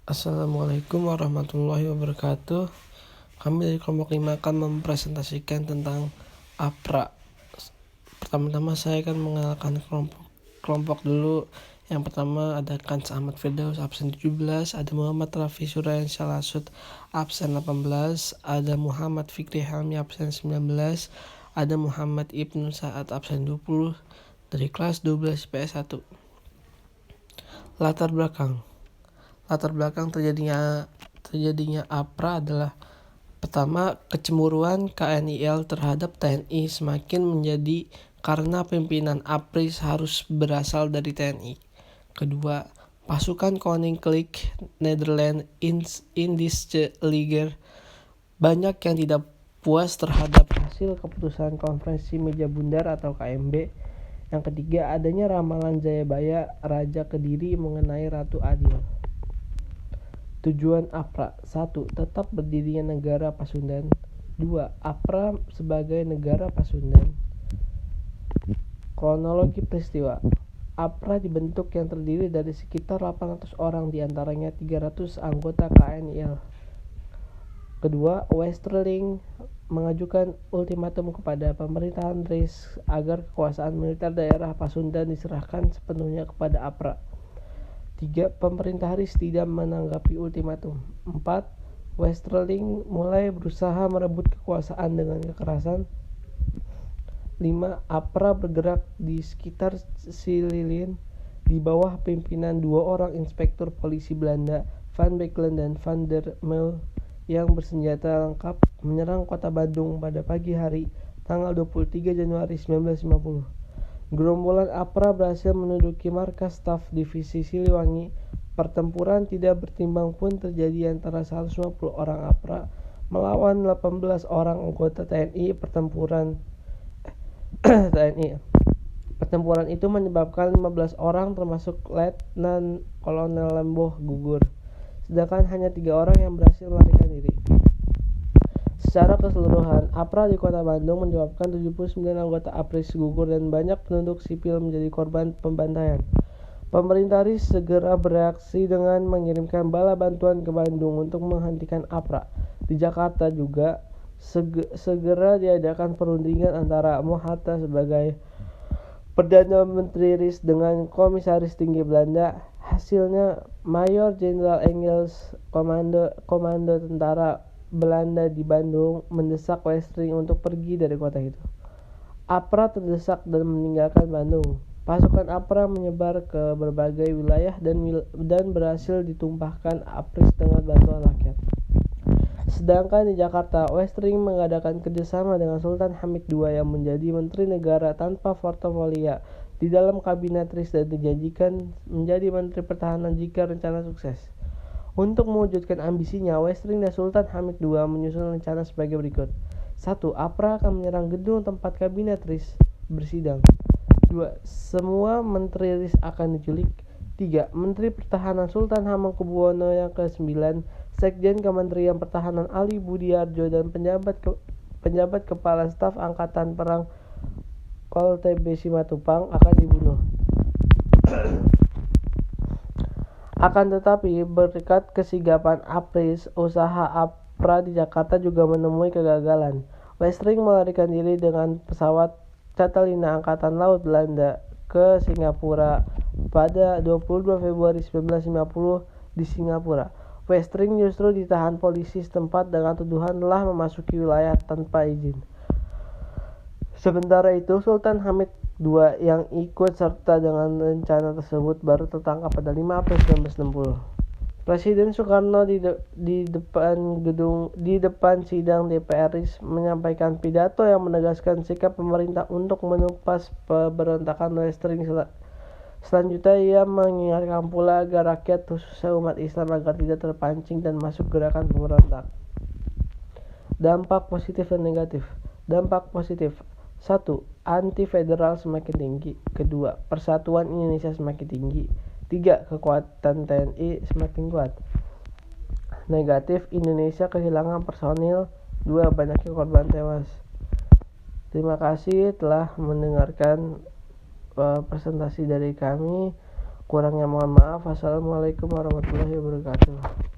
Assalamualaikum warahmatullahi wabarakatuh. Kami dari kelompok 5 akan mempresentasikan tentang APRA. Pertama-tama saya akan mengenalkan kelompok dulu. Yang pertama ada Kans Ahmad Firdaus absen 17, ada Muhammad Rafi Surayan Salasud absen 18, ada Muhammad Fikri Helmi absen 19, ada Muhammad Ibnu Sa'ad absen 20 dari kelas 12 PS1. Latar belakang terjadinya APRA adalah: pertama, kecemburuan KNIL terhadap TNI semakin menjadi karena pimpinan APRI harus berasal dari TNI. Kedua, pasukan Koninklijk Nederland Indische Leger banyak yang tidak puas terhadap hasil keputusan Konferensi Meja Bundar atau KMB. Yang ketiga, adanya ramalan Jayabaya Raja Kediri mengenai Ratu Adil. Tujuan APRA: 1. Tetap berdirinya negara Pasundan. 2. APRA sebagai negara Pasundan. Kronologi peristiwa: APRA dibentuk yang terdiri dari sekitar 800 orang, diantaranya 300 anggota KNIL. Kedua, Westerling mengajukan ultimatum kepada pemerintahan RIS agar kekuasaan militer daerah Pasundan diserahkan sepenuhnya kepada APRA. 3. Pemerintah RIS tidak menanggapi ultimatum. 4. Westerling mulai berusaha merebut kekuasaan dengan kekerasan. 5. APRA bergerak di sekitar Sililin di bawah pimpinan 2 orang inspektur polisi Belanda, Van Bevelen dan Van der Meulen, yang bersenjata lengkap menyerang kota Bandung pada pagi hari tanggal 23 Januari 1950. Gerombolan APRA berhasil menduduki markas staf divisi Siliwangi. Pertempuran tidak bertimbang pun terjadi antara 150 orang APRA melawan 18 orang anggota TNI. Pertempuran itu menyebabkan 15 orang termasuk Letnan Kolonel Lemboh gugur, sedangkan hanya 3 orang yang berhasil melarikan diri. Secara keseluruhan, APRA di kota Bandung menyebabkan 79 anggota APRIS gugur dan banyak penduduk sipil menjadi korban pembantaian. Pemerintah RIS segera bereaksi dengan mengirimkan bala bantuan ke Bandung untuk menghentikan APRA. Di Jakarta juga segera diadakan perundingan antara Mohatta sebagai Perdana Menteri RIS dengan Komisaris Tinggi Belanda. Hasilnya, Mayor Jenderal Engels, komando tentara Belanda di Bandung, mendesak Westerling untuk pergi dari kota itu. APRA terdesak dan meninggalkan Bandung. Pasukan APRA menyebar ke berbagai wilayah dan berhasil ditumpahkan APRIS dengan bantuan rakyat. Sedangkan di Jakarta, Westerling mengadakan kerjasama dengan Sultan Hamid II yang menjadi Menteri Negara tanpa portofolio di dalam kabinet RIS dan dijanjikan menjadi Menteri Pertahanan jika rencana sukses. Untuk mewujudkan ambisinya, Westerling dan Sultan Hamid II menyusun rencana sebagai berikut. 1. APRA akan menyerang gedung tempat kabinet RIS bersidang. 2. Semua menteri RIS akan diculik. 3. Menteri Pertahanan Sultan Hamengkubuwono yang ke-9, Sekjen Kementerian Pertahanan Ali Budiarjo, dan penjabat Kepala Staf Angkatan Perang Kol TB Simatupang akan dibunuh. Akan tetapi, berkat kesigapan APRIS, usaha APRA di Jakarta juga menemui kegagalan. Westerling melarikan diri dengan pesawat Catalina Angkatan Laut Belanda ke Singapura pada 22 Februari 1950 di Singapura. Westerling justru ditahan polisi setempat dengan tuduhan telah memasuki wilayah tanpa izin. Sementara itu, Sultan Hamid II yang ikut serta dengan rencana tersebut baru tertangkap pada 5 April 1960. Presiden Soekarno di depan sidang DPR RIS menyampaikan pidato yang menegaskan sikap pemerintah untuk menumpas pemberontakan Westerling. Selanjutnya, ia mengingatkan pula agar rakyat, khususnya umat Islam, agar tidak terpancing dan masuk gerakan pemberontak. Dampak positif dan negatif. Dampak positif: 1. Anti-federal semakin tinggi. 2. Persatuan Indonesia semakin tinggi. 3. Kekuatan TNI semakin kuat. Negatif: Indonesia kehilangan personil. 2. Banyaknya korban tewas. Terima kasih telah mendengarkan presentasi dari kami. Kurangnya mohon maaf. Wassalamualaikum warahmatullahi wabarakatuh.